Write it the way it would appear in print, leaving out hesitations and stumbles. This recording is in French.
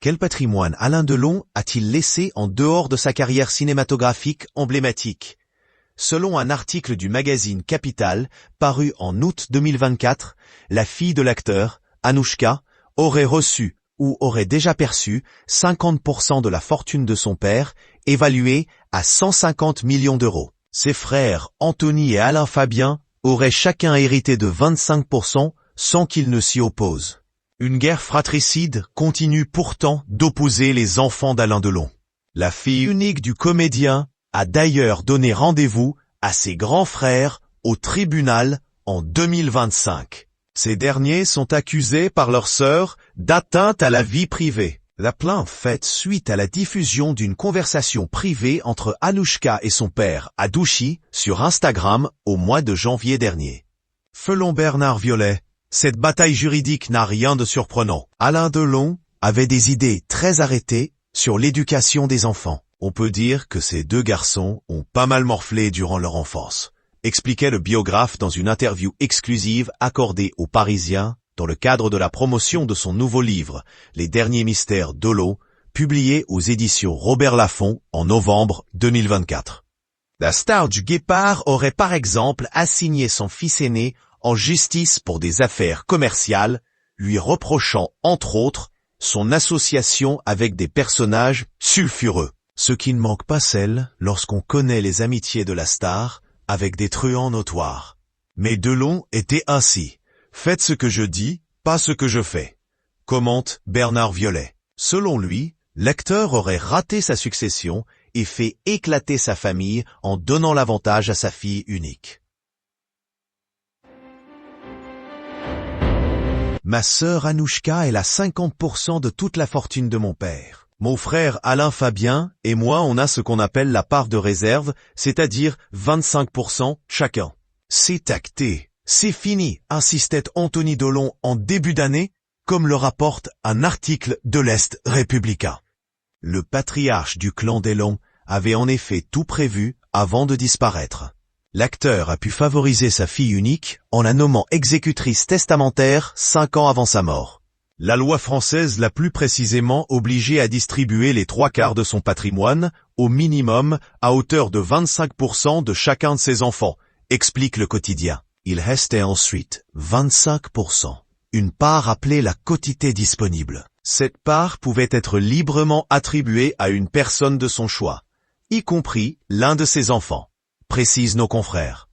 Quel patrimoine Alain Delon a-t-il laissé en dehors de sa carrière cinématographique emblématique? Selon un article du magazine Capital, paru en août 2024, la fille de l'acteur, Anouchka, aurait reçu ou aurait déjà perçu 50% de la fortune de son père, évaluée à 150 millions d'euros. Ses frères, Anthony et Alain Fabien, auraient chacun hérité de 25% sans qu'ils ne s'y opposent. Une guerre fratricide continue pourtant d'opposer les enfants d'Alain Delon. La fille unique du comédien a d'ailleurs donné rendez-vous à ses grands frères au tribunal en 2025. Ces derniers sont accusés par leur sœur d'atteinte à la vie privée. La plainte faite suite à la diffusion d'une conversation privée entre Anouchka et son père Adouchi sur Instagram au mois de janvier dernier. Selon Bernard Violet, cette bataille juridique n'a rien de surprenant. Alain Delon avait des idées très arrêtées sur l'éducation des enfants. On peut dire que ces deux garçons ont pas mal morflé durant leur enfance, expliquait le biographe dans une interview exclusive accordée aux Parisiens dans le cadre de la promotion de son nouveau livre, Les derniers mystères Dolo, publié aux éditions Robert Laffont en novembre 2024. La star du Guépard aurait par exemple assigné son fils aîné en justice pour des affaires commerciales, lui reprochant entre autres son association avec des personnages sulfureux. Ce qui ne manque pas celle lorsqu'on connaît les amitiés de la star avec des truands notoires. Mais Delon était ainsi. Faites ce que je dis, pas ce que je fais, commente Bernard Violet. Selon lui, l'acteur aurait raté sa succession et fait éclater sa famille en donnant l'avantage à sa fille unique. Ma sœur Anouchka elle a 50% de toute la fortune de mon père. Mon frère Alain Fabien et moi on a ce qu'on appelle la part de réserve, c'est-à-dire 25% chacun. C'est acté, c'est fini, insistait Anthony Delon en début d'année, comme le rapporte un article de l'Est républicain. Le patriarche du clan Delon avait en effet tout prévu avant de disparaître. L'acteur a pu favoriser sa fille unique en la nommant exécutrice testamentaire 5 ans avant sa mort. La loi française l'a plus précisément obligé à distribuer les 3/4 de son patrimoine, au minimum, à hauteur de 25% de chacun de ses enfants, explique le quotidien. Il restait ensuite 25%, une part appelée la quotité disponible. Cette part pouvait être librement attribuée à une personne de son choix, y compris l'un de ses enfants, précisent nos confrères.